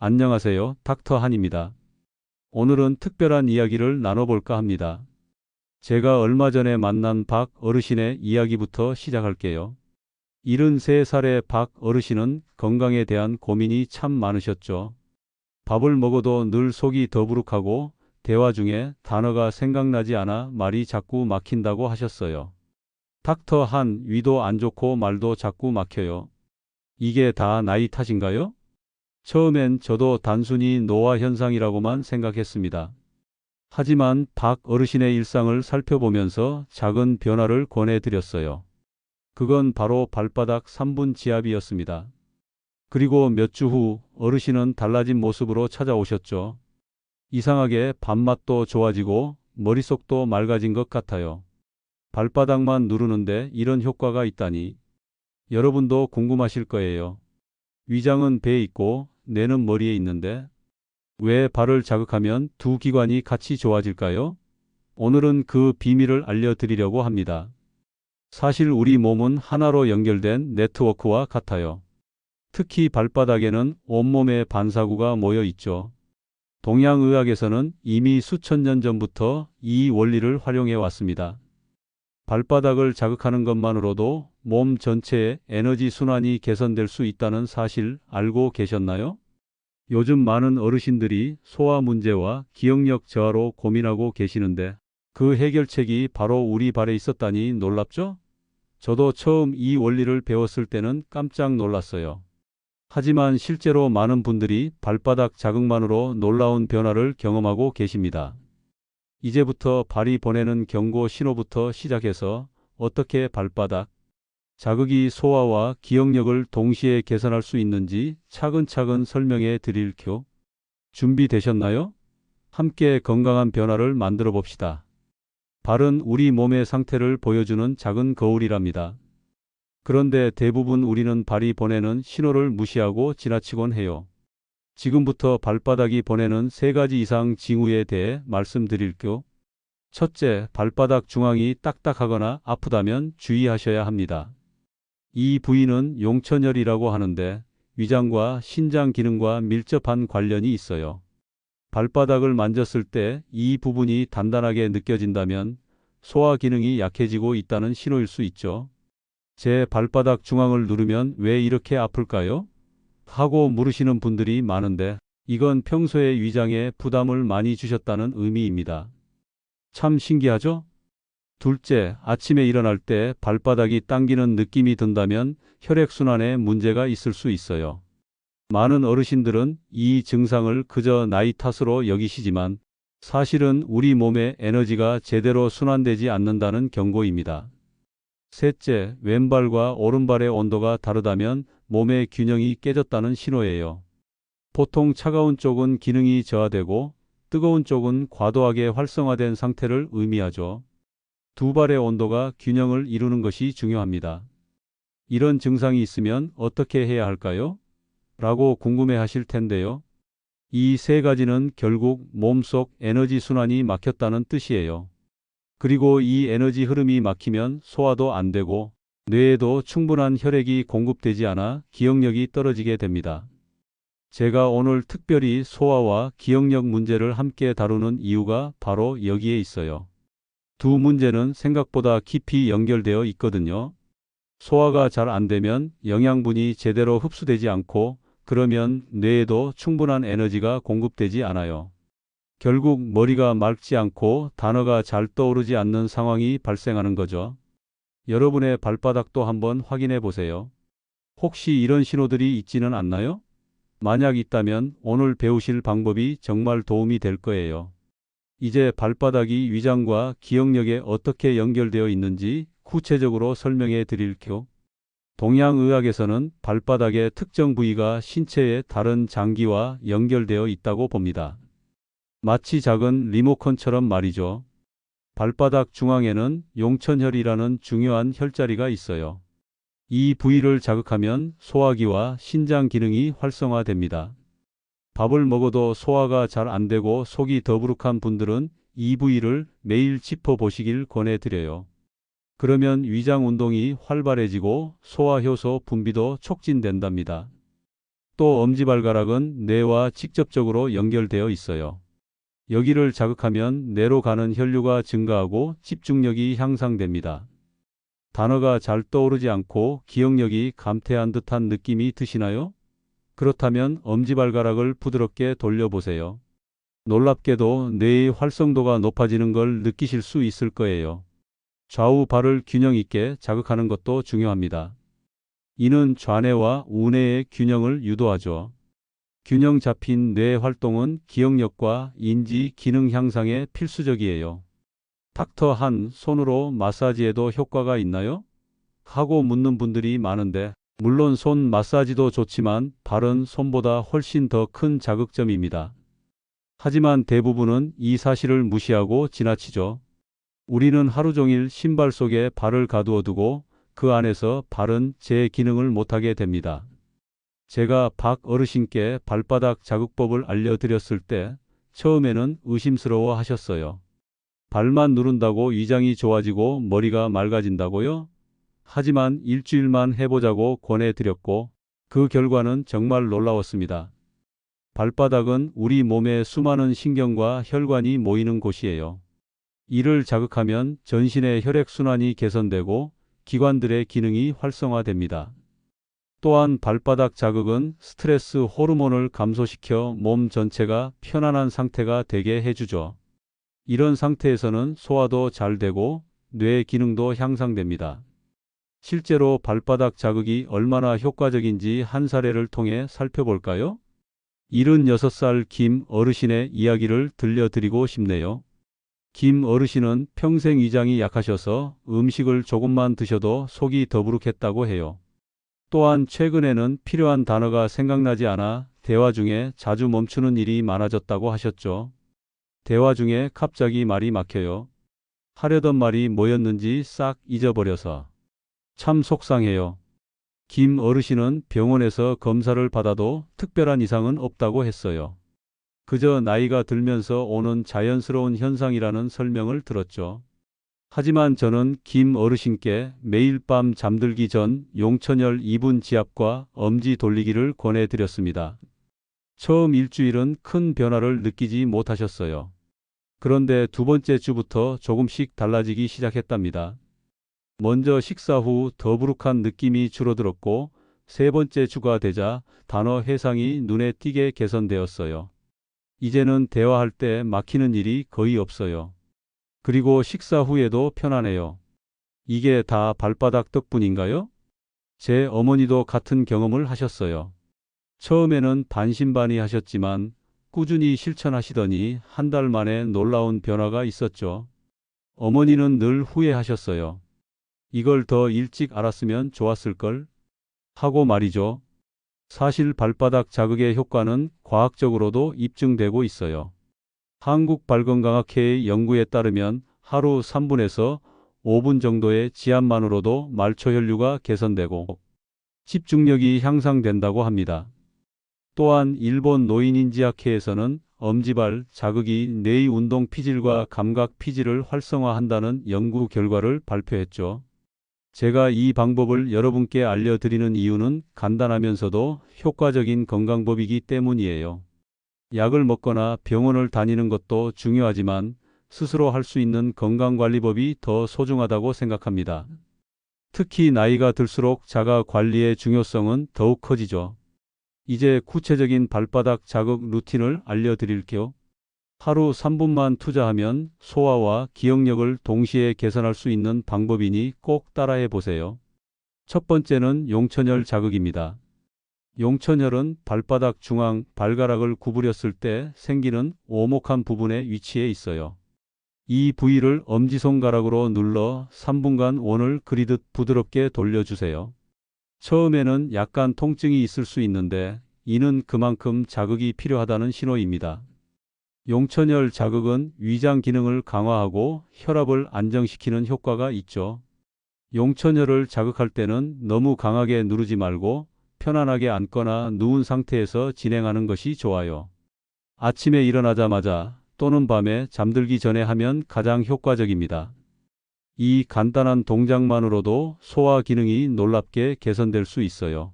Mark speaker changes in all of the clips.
Speaker 1: 안녕하세요. 닥터 한입니다. 오늘은 특별한 이야기를 나눠볼까 합니다. 제가 얼마 전에 만난 박 어르신의 이야기부터 시작할게요. 73살의 박 어르신은 건강에 대한 고민이 참 많으셨죠. 밥을 먹어도 늘 속이 더부룩하고 대화 중에 단어가 생각나지 않아 말이 자꾸 막힌다고 하셨어요. 닥터 한, 위도 안 좋고 말도 자꾸 막혀요. 이게 다 나이 탓인가요? 처음엔 저도 단순히 노화 현상이라고만 생각했습니다. 하지만 박 어르신의 일상을 살펴보면서 작은 변화를 권해드렸어요. 그건 바로 발바닥 3분 지압이었습니다. 그리고 몇 주 후 어르신은 달라진 모습으로 찾아오셨죠. 이상하게 밥맛도 좋아지고 머릿속도 맑아진 것 같아요. 발바닥만 누르는데 이런 효과가 있다니. 여러분도 궁금하실 거예요. 위장은 배에 있고 뇌는 머리에 있는데 왜 발을 자극하면 두 기관이 같이 좋아질까요? 오늘은 그 비밀을 알려드리려고 합니다. 사실 우리 몸은 하나로 연결된 네트워크와 같아요. 특히 발바닥에는 온몸의 반사구가 모여 있죠. 동양의학에서는 이미 수천 년 전부터 이 원리를 활용해 왔습니다. 발바닥을 자극하는 것만으로도 몸 전체의 에너지 순환이 개선될 수 있다는 사실 알고 계셨나요? 요즘 많은 어르신들이 소화 문제와 기억력 저하로 고민하고 계시는데 그 해결책이 바로 우리 발에 있었다니 놀랍죠? 저도 처음 이 원리를 배웠을 때는 깜짝 놀랐어요. 하지만 실제로 많은 분들이 발바닥 자극만으로 놀라운 변화를 경험하고 계십니다. 이제부터 발이 보내는 경고 신호부터 시작해서 어떻게 발바닥 자극이 소화와 기억력을 동시에 개선할 수 있는지 차근차근 설명해 드릴게요. 준비되셨나요? 함께 건강한 변화를 만들어 봅시다. 발은 우리 몸의 상태를 보여주는 작은 거울이랍니다. 그런데 대부분 우리는 발이 보내는 신호를 무시하고 지나치곤 해요. 지금부터 발바닥이 보내는 3가지 이상 징후에 대해 말씀드릴게요. 첫째, 발바닥 중앙이 딱딱하거나 아프다면 주의하셔야 합니다. 이 부위는 용천혈이라고 하는데 위장과 신장 기능과 밀접한 관련이 있어요. 발바닥을 만졌을 때 이 부분이 단단하게 느껴진다면 소화 기능이 약해지고 있다는 신호일 수 있죠. 제 발바닥 중앙을 누르면 왜 이렇게 아플까요? 하고 물으시는 분들이 많은데 이건 평소에 위장에 부담을 많이 주셨다는 의미입니다. 참 신기하죠? 둘째, 아침에 일어날 때 발바닥이 당기는 느낌이 든다면 혈액순환에 문제가 있을 수 있어요. 많은 어르신들은 이 증상을 그저 나이 탓으로 여기시지만 사실은 우리 몸의 에너지가 제대로 순환되지 않는다는 경고입니다. 셋째, 왼발과 오른발의 온도가 다르다면 몸의 균형이 깨졌다는 신호예요. 보통 차가운 쪽은 기능이 저하되고 뜨거운 쪽은 과도하게 활성화된 상태를 의미하죠. 두 발의 온도가 균형을 이루는 것이 중요합니다. 이런 증상이 있으면 어떻게 해야 할까요? 라고 궁금해 하실 텐데요. 이 3가지는 결국 몸속 에너지 순환이 막혔다는 뜻이에요. 그리고 이 에너지 흐름이 막히면 소화도 안 되고 뇌에도 충분한 혈액이 공급되지 않아 기억력이 떨어지게 됩니다. 제가 오늘 특별히 소화와 기억력 문제를 함께 다루는 이유가 바로 여기에 있어요. 두 문제는 생각보다 깊이 연결되어 있거든요. 소화가 잘 안 되면 영양분이 제대로 흡수되지 않고 그러면 뇌에도 충분한 에너지가 공급되지 않아요. 결국 머리가 맑지 않고 단어가 잘 떠오르지 않는 상황이 발생하는 거죠. 여러분의 발바닥도 한번 확인해 보세요. 혹시 이런 신호들이 있지는 않나요? 만약 있다면 오늘 배우실 방법이 정말 도움이 될 거예요. 이제 발바닥이 위장과 기억력에 어떻게 연결되어 있는지 구체적으로 설명해 드릴게요. 동양의학에서는 발바닥의 특정 부위가 신체의 다른 장기와 연결되어 있다고 봅니다. 마치 작은 리모컨처럼 말이죠. 발바닥 중앙에는 용천혈이라는 중요한 혈자리가 있어요. 이 부위를 자극하면 소화기와 신장 기능이 활성화됩니다. 밥을 먹어도 소화가 잘 안 되고 속이 더부룩한 분들은 이 부위를 매일 짚어보시길 권해드려요. 그러면 위장 운동이 활발해지고 소화효소 분비도 촉진된답니다. 또 엄지발가락은 뇌와 직접적으로 연결되어 있어요. 여기를 자극하면 뇌로 가는 혈류가 증가하고 집중력이 향상됩니다. 단어가 잘 떠오르지 않고 기억력이 감퇴한 듯한 느낌이 드시나요? 그렇다면 엄지발가락을 부드럽게 돌려보세요. 놀랍게도 뇌의 활성도가 높아지는 걸 느끼실 수 있을 거예요. 좌우 발을 균형 있게 자극하는 것도 중요합니다. 이는 좌뇌와 우뇌의 균형을 유도하죠. 균형 잡힌 뇌 활동은 기억력과 인지 기능 향상에 필수적이에요. 닥터 한 손으로 마사지해도 효과가 있나요? 하고 묻는 분들이 많은데, 물론 손 마사지도 좋지만 발은 손보다 훨씬 더 큰 자극점입니다. 하지만 대부분은 이 사실을 무시하고 지나치죠. 우리는 하루 종일 신발 속에 발을 가두어 두고 그 안에서 발은 제 기능을 못하게 됩니다. 제가 박 어르신께 발바닥 자극법을 알려드렸을 때 처음에는 의심스러워 하셨어요. 발만 누른다고 위장이 좋아지고 머리가 맑아진다고요? 하지만 일주일만 해보자고 권해드렸고 그 결과는 정말 놀라웠습니다. 발바닥은 우리 몸의 수많은 신경과 혈관이 모이는 곳이에요. 이를 자극하면 전신의 혈액순환이 개선되고 기관들의 기능이 활성화됩니다. 또한 발바닥 자극은 스트레스 호르몬을 감소시켜 몸 전체가 편안한 상태가 되게 해주죠. 이런 상태에서는 소화도 잘 되고 뇌 기능도 향상됩니다. 실제로 발바닥 자극이 얼마나 효과적인지 한 사례를 통해 살펴볼까요? 76살 김 어르신의 이야기를 들려드리고 싶네요. 김 어르신은 평생 위장이 약하셔서 음식을 조금만 드셔도 속이 더부룩했다고 해요. 또한 최근에는 필요한 단어가 생각나지 않아 대화 중에 자주 멈추는 일이 많아졌다고 하셨죠. 대화 중에 갑자기 말이 막혀요. 하려던 말이 뭐였는지 싹 잊어버려서. 참 속상해요. 김 어르신은 병원에서 검사를 받아도 특별한 이상은 없다고 했어요. 그저 나이가 들면서 오는 자연스러운 현상이라는 설명을 들었죠. 하지만 저는 김 어르신께 매일 밤 잠들기 전 용천열 2분 지압과 엄지 돌리기를 권해드렸습니다. 처음 일주일은 큰 변화를 느끼지 못하셨어요. 그런데 두 번째 주부터 조금씩 달라지기 시작했답니다. 먼저 식사 후 더부룩한 느낌이 줄어들었고 세 번째 주가 되자 단어 해상이 눈에 띄게 개선되었어요. 이제는 대화할 때 막히는 일이 거의 없어요. 그리고 식사 후에도 편안해요. 이게 다 발바닥 덕분인가요? 제 어머니도 같은 경험을 하셨어요. 처음에는 반신반의하셨지만 꾸준히 실천하시더니 한 달 만에 놀라운 변화가 있었죠. 어머니는 늘 후회하셨어요. 이걸 더 일찍 알았으면 좋았을걸? 하고 말이죠. 사실 발바닥 자극의 효과는 과학적으로도 입증되고 있어요. 한국발건강학회의 연구에 따르면 하루 3분에서 5분 정도의 지압만으로도 말초혈류가 개선되고 집중력이 향상된다고 합니다. 또한 일본 노인인지학회에서는 엄지발 자극이 뇌의 운동 피질과 감각 피질을 활성화한다는 연구 결과를 발표했죠. 제가 이 방법을 여러분께 알려드리는 이유는 간단하면서도 효과적인 건강법이기 때문이에요. 약을 먹거나 병원을 다니는 것도 중요하지만 스스로 할 수 있는 건강관리법이 더 소중하다고 생각합니다. 특히 나이가 들수록 자가 관리의 중요성은 더욱 커지죠. 이제 구체적인 발바닥 자극 루틴을 알려드릴게요. 하루 3분만 투자하면 소화와 기억력을 동시에 개선할 수 있는 방법이니 꼭 따라해 보세요. 첫 번째는 용천열 자극입니다. 용천열은 발바닥 중앙 발가락을 구부렸을 때 생기는 오목한 부분에 위치해 있어요. 이 부위를 엄지손가락으로 눌러 3분간 원을 그리듯 부드럽게 돌려주세요. 처음에는 약간 통증이 있을 수 있는데 이는 그만큼 자극이 필요하다는 신호입니다. 용천열 자극은 위장 기능을 강화하고 혈압을 안정시키는 효과가 있죠. 용천열을 자극할 때는 너무 강하게 누르지 말고 편안하게 앉거나 누운 상태에서 진행하는 것이 좋아요. 아침에 일어나자마자 또는 밤에 잠들기 전에 하면 가장 효과적입니다. 이 간단한 동작만으로도 소화 기능이 놀랍게 개선될 수 있어요.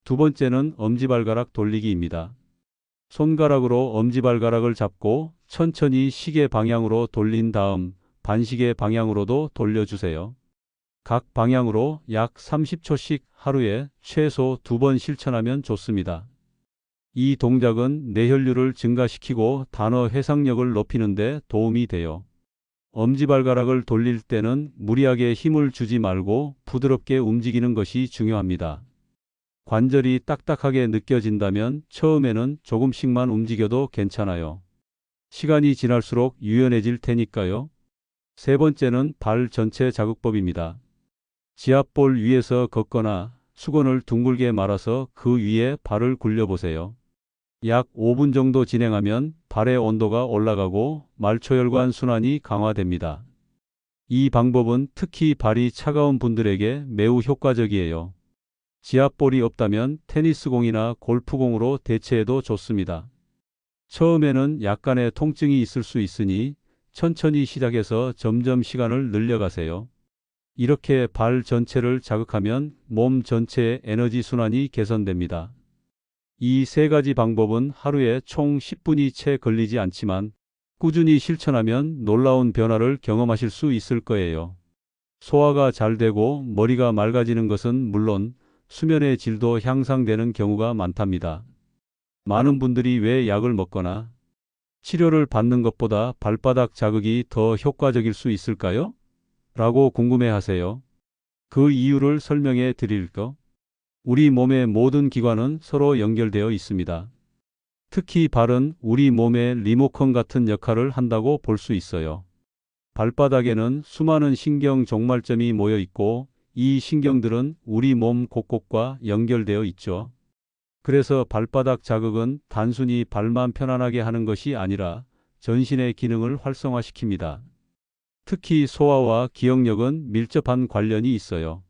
Speaker 1: 두 번째는 엄지발가락 돌리기입니다. 손가락으로 엄지발가락을 잡고 천천히 시계 방향으로 돌린 다음 반시계 방향으로도 돌려주세요. 각 방향으로 약 30초씩 하루에 최소 2번 실천하면 좋습니다. 이 동작은 뇌혈류를 증가시키고 단어 회상력을 높이는 데 도움이 돼요. 엄지발가락을 돌릴 때는 무리하게 힘을 주지 말고 부드럽게 움직이는 것이 중요합니다. 관절이 딱딱하게 느껴진다면 처음에는 조금씩만 움직여도 괜찮아요. 시간이 지날수록 유연해질 테니까요. 세 번째는 발 전체 자극법입니다. 지압볼 위에서 걷거나 수건을 둥글게 말아서 그 위에 발을 굴려보세요. 약 5분 정도 진행하면 발의 온도가 올라가고 말초혈관 순환이 강화됩니다. 이 방법은 특히 발이 차가운 분들에게 매우 효과적이에요. 지압볼이 없다면 테니스공이나 골프공으로 대체해도 좋습니다. 처음에는 약간의 통증이 있을 수 있으니 천천히 시작해서 점점 시간을 늘려가세요. 이렇게 발 전체를 자극하면 몸 전체의 에너지 순환이 개선됩니다. 이 세 가지 방법은 하루에 총 10분이 채 걸리지 않지만 꾸준히 실천하면 놀라운 변화를 경험하실 수 있을 거예요. 소화가 잘 되고 머리가 맑아지는 것은 물론 수면의 질도 향상되는 경우가 많답니다. 많은 분들이 왜 약을 먹거나 치료를 받는 것보다 발바닥 자극이 더 효과적일 수 있을까요? 라고 궁금해하세요. 그 이유를 설명해 드릴까? 우리 몸의 모든 기관은 서로 연결되어 있습니다. 특히 발은 우리 몸의 리모컨 같은 역할을 한다고 볼 수 있어요. 발바닥에는 수많은 신경 종말점이 모여 있고 이 신경들은 우리 몸 곳곳과 연결되어 있죠. 그래서 발바닥 자극은 단순히 발만 편안하게 하는 것이 아니라 전신의 기능을 활성화시킵니다. 특히 소화와 기억력은 밀접한 관련이 있어요.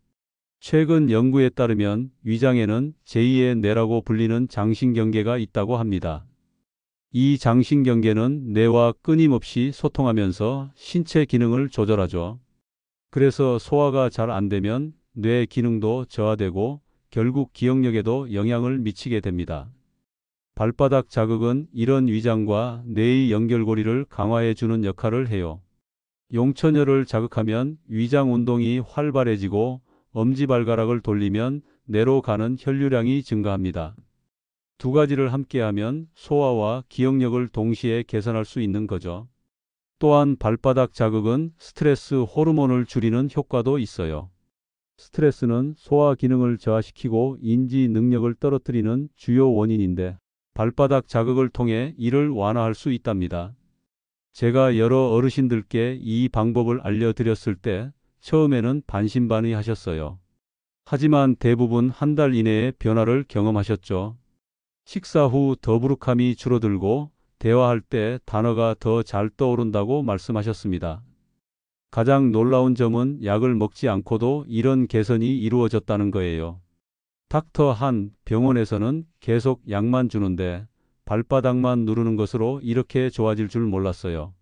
Speaker 1: 최근 연구에 따르면 위장에는 제2의 뇌라고 불리는 장신경계가 있다고 합니다. 이 장신경계는 뇌와 끊임없이 소통하면서 신체 기능을 조절하죠. 그래서 소화가 잘 안 되면 뇌 기능도 저하되고 결국 기억력에도 영향을 미치게 됩니다. 발바닥 자극은 이런 위장과 뇌의 연결고리를 강화해 주는 역할을 해요. 용천혈을 자극하면 위장 운동이 활발해지고 엄지발가락을 돌리면 뇌로 가는 혈류량이 증가합니다. 두 가지를 함께하면 소화와 기억력을 동시에 개선할 수 있는 거죠. 또한 발바닥 자극은 스트레스 호르몬을 줄이는 효과도 있어요. 스트레스는 소화 기능을 저하시키고 인지 능력을 떨어뜨리는 주요 원인인데 발바닥 자극을 통해 이를 완화할 수 있답니다. 제가 여러 어르신들께 이 방법을 알려드렸을 때 처음에는 반신반의하셨어요. 하지만 대부분 한 달 이내에 변화를 경험하셨죠. 식사 후 더부룩함이 줄어들고 대화할 때 단어가 더 잘 떠오른다고 말씀하셨습니다. 가장 놀라운 점은 약을 먹지 않고도 이런 개선이 이루어졌다는 거예요. 닥터 한 병원에서는 계속 약만 주는데 발바닥만 누르는 것으로 이렇게 좋아질 줄 몰랐어요.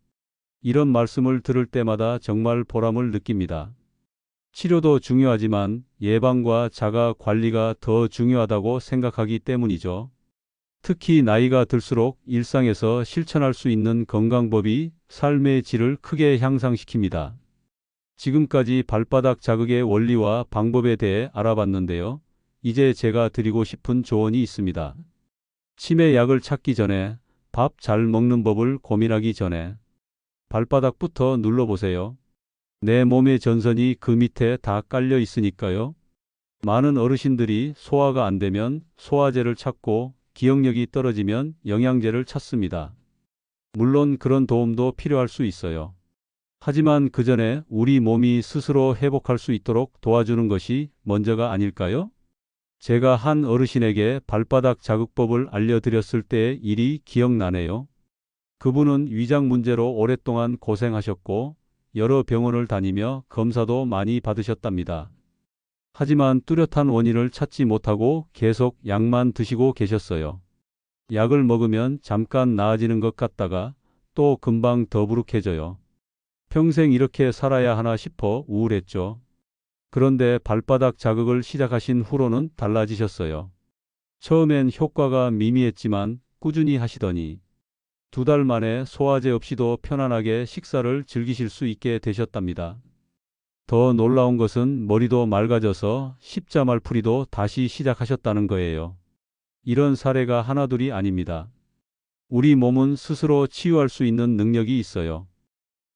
Speaker 1: 이런 말씀을 들을 때마다 정말 보람을 느낍니다. 치료도 중요하지만 예방과 자가 관리가 더 중요하다고 생각하기 때문이죠. 특히 나이가 들수록 일상에서 실천할 수 있는 건강법이 삶의 질을 크게 향상시킵니다. 지금까지 발바닥 자극의 원리와 방법에 대해 알아봤는데요. 이제 제가 드리고 싶은 조언이 있습니다. 치매 약을 찾기 전에, 밥 잘 먹는 법을 고민하기 전에 발바닥부터 눌러보세요. 내 몸의 전선이 그 밑에 다 깔려 있으니까요. 많은 어르신들이 소화가 안 되면 소화제를 찾고 기억력이 떨어지면 영양제를 찾습니다. 물론 그런 도움도 필요할 수 있어요. 하지만 그 전에 우리 몸이 스스로 회복할 수 있도록 도와주는 것이 먼저가 아닐까요? 제가 한 어르신에게 발바닥 자극법을 알려드렸을 때의 일이 기억나네요. 그분은 위장 문제로 오랫동안 고생하셨고 여러 병원을 다니며 검사도 많이 받으셨답니다. 하지만 뚜렷한 원인을 찾지 못하고 계속 약만 드시고 계셨어요. 약을 먹으면 잠깐 나아지는 것 같다가 또 금방 더부룩해져요. 평생 이렇게 살아야 하나 싶어 우울했죠. 그런데 발바닥 자극을 시작하신 후로는 달라지셨어요. 처음엔 효과가 미미했지만 꾸준히 하시더니 2달 만에 소화제 없이도 편안하게 식사를 즐기실 수 있게 되셨답니다. 더 놀라운 것은 머리도 맑아져서 십자말풀이도 다시 시작하셨다는 거예요. 이런 사례가 하나둘이 아닙니다. 우리 몸은 스스로 치유할 수 있는 능력이 있어요.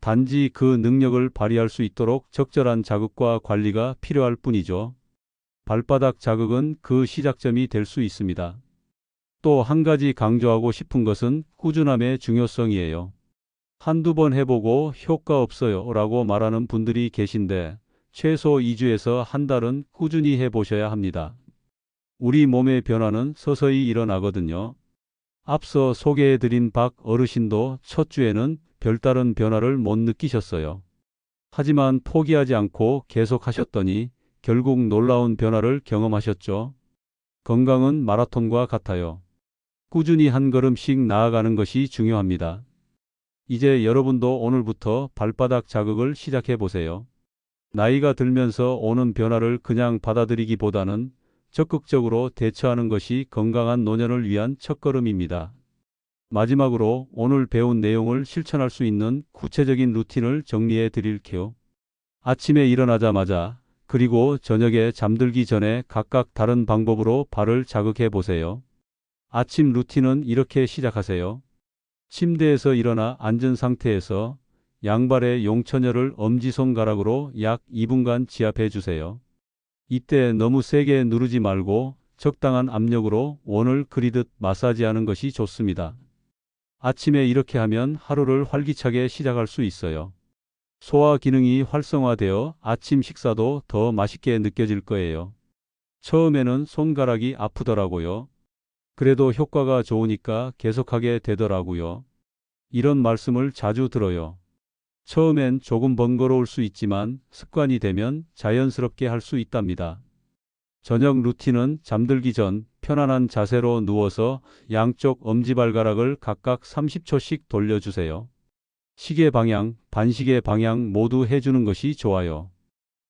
Speaker 1: 단지 그 능력을 발휘할 수 있도록 적절한 자극과 관리가 필요할 뿐이죠. 발바닥 자극은 그 시작점이 될 수 있습니다. 또 한 가지 강조하고 싶은 것은 꾸준함의 중요성이에요. 한두 번 해보고 효과 없어요 라고 말하는 분들이 계신데 최소 2주에서 한 달은 꾸준히 해보셔야 합니다. 우리 몸의 변화는 서서히 일어나거든요. 앞서 소개해드린 박 어르신도 첫 주에는 별다른 변화를 못 느끼셨어요. 하지만 포기하지 않고 계속 하셨더니 결국 놀라운 변화를 경험하셨죠. 건강은 마라톤과 같아요. 꾸준히 한 걸음씩 나아가는 것이 중요합니다. 이제 여러분도 오늘부터 발바닥 자극을 시작해 보세요. 나이가 들면서 오는 변화를 그냥 받아들이기보다는 적극적으로 대처하는 것이 건강한 노년을 위한 첫걸음입니다. 마지막으로 오늘 배운 내용을 실천할 수 있는 구체적인 루틴을 정리해 드릴게요. 아침에 일어나자마자 그리고 저녁에 잠들기 전에 각각 다른 방법으로 발을 자극해 보세요. 아침 루틴은 이렇게 시작하세요. 침대에서 일어나 앉은 상태에서 양발의 용처녀를 엄지손가락으로 약 2분간 지압해 주세요. 이때 너무 세게 누르지 말고 적당한 압력으로 원을 그리듯 마사지하는 것이 좋습니다. 아침에 이렇게 하면 하루를 활기차게 시작할 수 있어요. 소화 기능이 활성화되어 아침 식사도 더 맛있게 느껴질 거예요. 처음에는 손가락이 아프더라고요. 그래도 효과가 좋으니까 계속하게 되더라고요. 이런 말씀을 자주 들어요. 처음엔 조금 번거로울 수 있지만 습관이 되면 자연스럽게 할 수 있답니다. 저녁 루틴은 잠들기 전 편안한 자세로 누워서 양쪽 엄지발가락을 각각 30초씩 돌려주세요. 시계 방향, 반시계 방향 모두 해주는 것이 좋아요.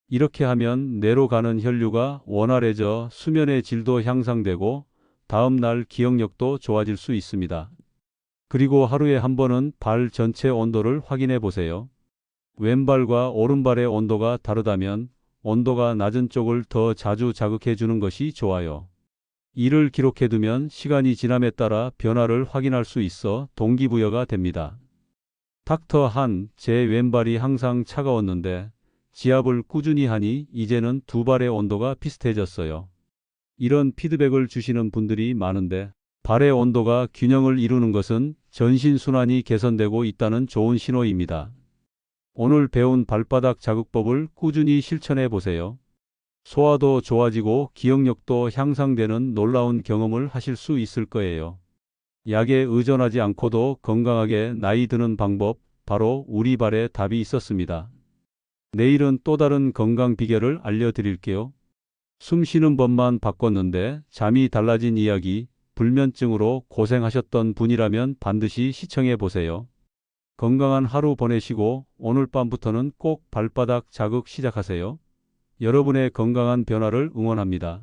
Speaker 1: 이렇게 하면 뇌로 가는 혈류가 원활해져 수면의 질도 향상되고 다음 날 기억력도 좋아질 수 있습니다. 그리고 하루에 한 번은 발 전체 온도를 확인해 보세요. 왼발과 오른발의 온도가 다르다면 온도가 낮은 쪽을 더 자주 자극해 주는 것이 좋아요. 이를 기록해 두면 시간이 지남에 따라 변화를 확인할 수 있어 동기부여가 됩니다. 닥터 한, 제 왼발이 항상 차가웠는데 지압을 꾸준히 하니 이제는 두 발의 온도가 비슷해졌어요. 이런 피드백을 주시는 분들이 많은데 발의 온도가 균형을 이루는 것은 전신순환이 개선되고 있다는 좋은 신호입니다. 오늘 배운 발바닥 자극법을 꾸준히 실천해 보세요. 소화도 좋아지고 기억력도 향상되는 놀라운 경험을 하실 수 있을 거예요. 약에 의존하지 않고도 건강하게 나이 드는 방법, 바로 우리 발에 답이 있었습니다. 내일은 또 다른 건강 비결을 알려드릴게요. 숨 쉬는 법만 바꿨는데 잠이 달라진 이야기, 불면증으로 고생하셨던 분이라면 반드시 시청해 보세요. 건강한 하루 보내시고 오늘 밤부터는 꼭 발바닥 자극 시작하세요. 여러분의 건강한 변화를 응원합니다.